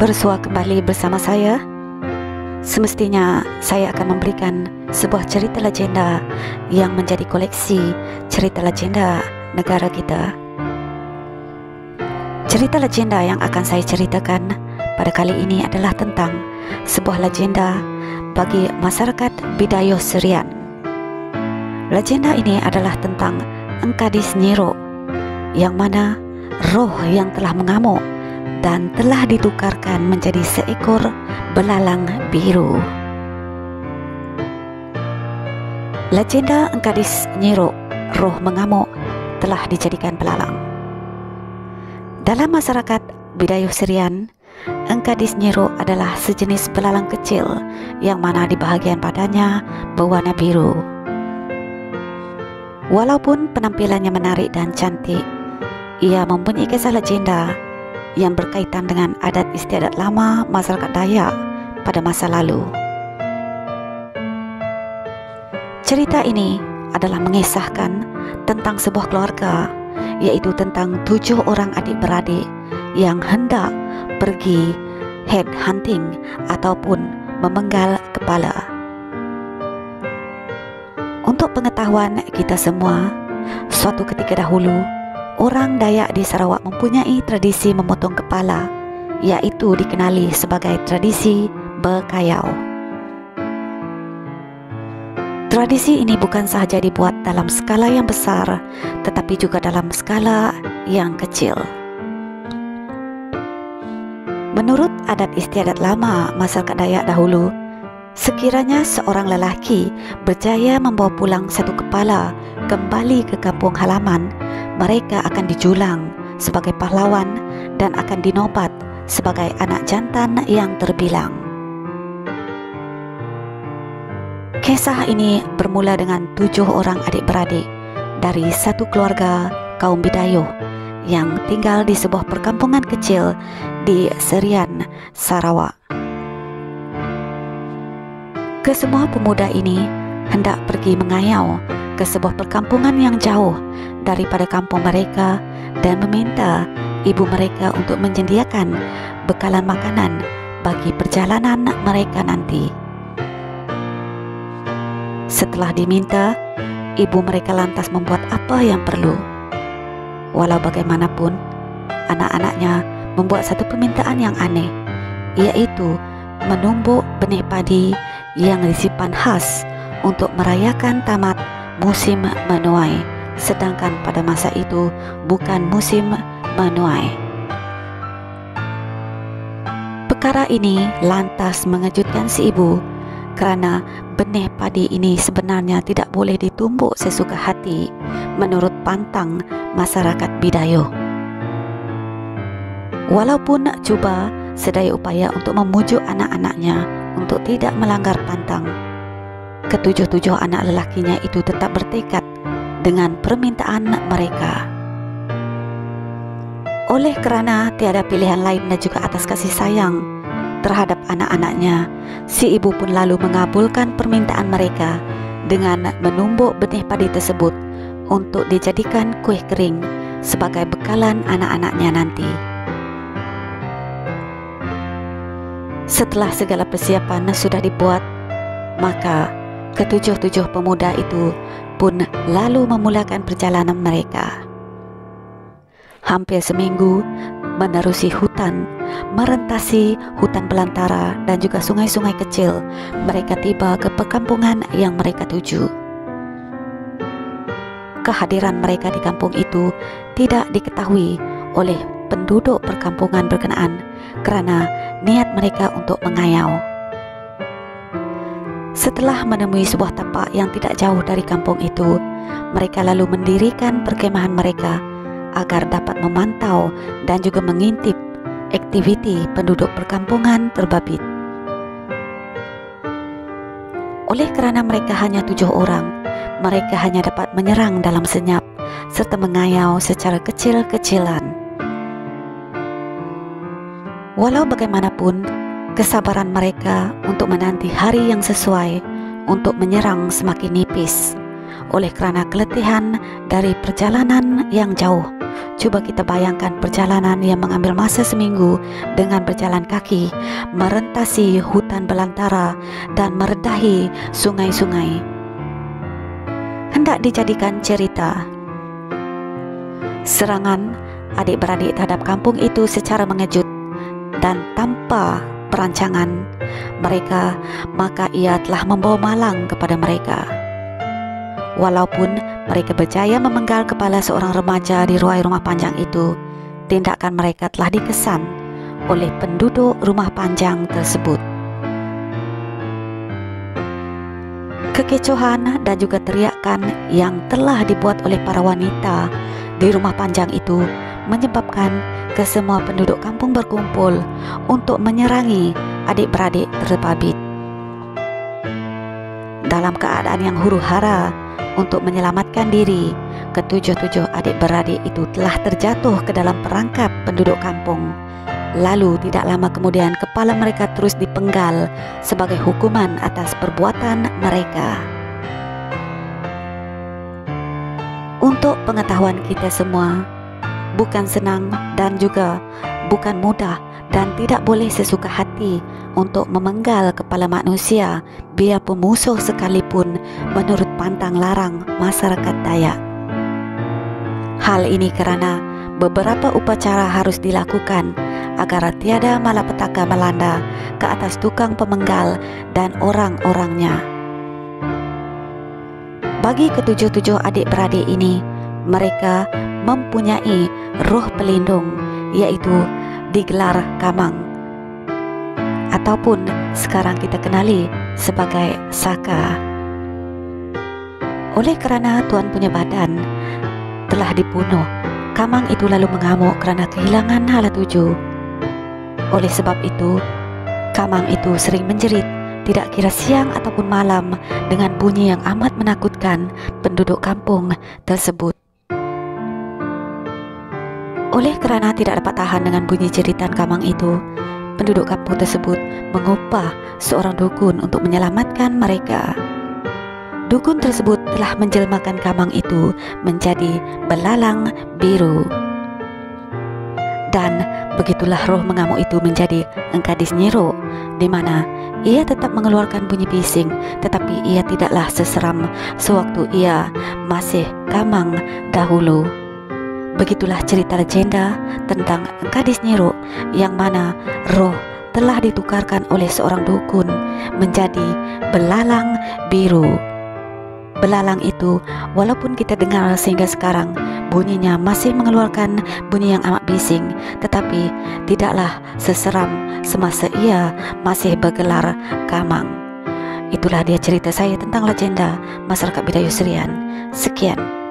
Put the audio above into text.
bersua kembali bersama saya. Semestinya saya akan memberikan sebuah cerita legenda yang menjadi koleksi cerita legenda negara kita. Cerita legenda yang akan saya ceritakan pada kali ini adalah tentang sebuah legenda bagi masyarakat Bidayuh Serian. Legenda ini adalah tentang Engkadis Nyiro, yang mana roh yang telah mengamuk dan telah ditukarkan menjadi seekor belalang biru. Legenda Engkadis Nyiro, roh mengamuk, telah dijadikan belalang. Dalam masyarakat Bidayuh Serian, Engkadis Nyiro adalah sejenis belalang kecil yang mana di bahagian badannya berwarna biru. Walaupun penampilannya menarik dan cantik, ia mempunyai kisah legenda yang berkaitan dengan adat istiadat lama masyarakat Dayak pada masa lalu. Cerita ini adalah mengisahkan tentang sebuah keluarga, yaitu tentang 7 orang adik-beradik yang hendak pergi head hunting ataupun memenggal kepala. Untuk pengetahuan kita semua, suatu ketika dahulu, orang Dayak di Sarawak mempunyai tradisi memotong kepala, yaitu dikenali sebagai tradisi berkayau. Tradisi ini bukan sahaja dibuat dalam skala yang besar, tetapi juga dalam skala yang kecil. Menurut adat istiadat lama masyarakat Dayak dahulu, sekiranya seorang lelaki berjaya membawa pulang satu kepala kembali ke kampung halaman, mereka akan dijulang sebagai pahlawan dan akan dinobat sebagai anak jantan yang terbilang. Kisah ini bermula dengan 7 orang adik-beradik dari satu keluarga kaum Bidayuh yang tinggal di sebuah perkampungan kecil di Serian, Sarawak. Kesemua pemuda ini hendak pergi mengayau ke sebuah perkampungan yang jauh daripada kampung mereka dan meminta ibu mereka untuk menyediakan bekalan makanan bagi perjalanan mereka nanti. Setelah diminta, ibu mereka lantas membuat apa yang perlu. Walau bagaimanapun, anak-anaknya membuat satu permintaan yang aneh, yaitu menumbuk benih padi yang disimpan khas untuk merayakan tamat musim menuai, sedangkan pada masa itu bukan musim menuai. Perkara ini lantas mengejutkan si ibu, kerana benih padi ini sebenarnya tidak boleh ditumbuk sesuka hati menurut pantang masyarakat Bidayuh. Walaupun nak cuba sedaya upaya untuk memujuk anak-anaknya untuk tidak melanggar pantang, ketujuh-tujuh anak lelakinya itu tetap bertekad dengan permintaan mereka. Oleh kerana tiada pilihan lain dan juga atas kasih sayang terhadap anak-anaknya, si ibu pun lalu mengabulkan permintaan mereka dengan menumbuk benih padi tersebut untuk dijadikan kuih kering sebagai bekalan anak-anaknya nanti. Setelah segala persiapan sudah dibuat, maka ketujuh-tujuh pemuda itu pun lalu memulakan perjalanan mereka. Hampir seminggu menerusi hutan, merentasi hutan belantara dan juga sungai-sungai kecil, mereka tiba ke perkampungan yang mereka tuju. Kehadiran mereka di kampung itu tidak diketahui oleh penduduk perkampungan berkenaan kerana niat mereka untuk mengayau. Setelah menemui sebuah tapak yang tidak jauh dari kampung itu, mereka lalu mendirikan perkemahan mereka agar dapat memantau dan juga mengintip aktiviti penduduk perkampungan terbabit. Oleh kerana mereka hanya 7 orang, mereka hanya dapat menyerang dalam senyap serta mengayau secara kecil-kecilan. Walau bagaimanapun, kesabaran mereka untuk menanti hari yang sesuai untuk menyerang semakin nipis oleh kerana keletihan dari perjalanan yang jauh Coba kita bayangkan perjalanan yang mengambil masa seminggu dengan berjalan kaki, merentasi hutan belantara dan meredahi sungai-sungai. Hendak dijadikan cerita. Serangan adik-beradik terhadap kampung itu secara mengejut dan tanpa perancangan mereka, maka ia telah membawa malang kepada mereka. Walaupun mereka berjaya memenggal kepala seorang remaja di ruai rumah panjang itu, tindakan mereka telah dikesan oleh penduduk rumah panjang tersebut. Kekecohan dan juga teriakan yang telah dibuat oleh para wanita di rumah panjang itu menyebabkan kesemua penduduk kampung berkumpul untuk menyerangi adik-beradik terbabit. Dalam keadaan yang huru-hara untuk menyelamatkan diri, ketujuh-tujuh adik-beradik itu telah terjatuh ke dalam perangkap penduduk kampung. Lalu tidak lama kemudian kepala mereka terus dipenggal sebagai hukuman atas perbuatan mereka. Untuk pengetahuan kita semua, bukan senang dan juga bukan mudah dan tidak boleh sesuka hati untuk memenggal kepala manusia, biarpun musuh sekalipun, menurut pantang larang masyarakat Dayak. Hal ini karena beberapa upacara harus dilakukan agar tiada malapetaka melanda ke atas tukang pemenggal dan orang-orangnya. Bagi ketujuh-tujuh adik-beradik ini, mereka mempunyai roh pelindung, yaitu digelar Kamang, ataupun sekarang kita kenali sebagai Saka. Oleh kerana tuan punya badan telah dibunuh, Kamang itu lalu mengamuk kerana kehilangan hala tuju. Oleh sebab itu, Kamang itu sering menjerit, tidak kira siang ataupun malam, dengan bunyi yang amat menakutkan penduduk kampung tersebut. Oleh kerana tidak dapat tahan dengan bunyi jeritan Kamang itu, penduduk kampung tersebut mengupah seorang dukun untuk menyelamatkan mereka. Dukun tersebut telah menjelmakan Kamang itu menjadi belalang biru. Dan begitulah roh mengamuk itu menjadi Engkadis Nyiro, di mana ia tetap mengeluarkan bunyi bising, tetapi ia tidaklah seseram sewaktu ia masih Kamang dahulu. Begitulah cerita legenda tentang Engkadis Nyiro, yang mana roh telah ditukarkan oleh seorang dukun menjadi belalang biru. Belalang itu, walaupun kita dengar sehingga sekarang bunyinya masih mengeluarkan bunyi yang amat bising, tetapi tidaklah seseram semasa ia masih bergelar Kamang. Itulah dia cerita saya tentang legenda masyarakat Bidayuh Serian. Sekian.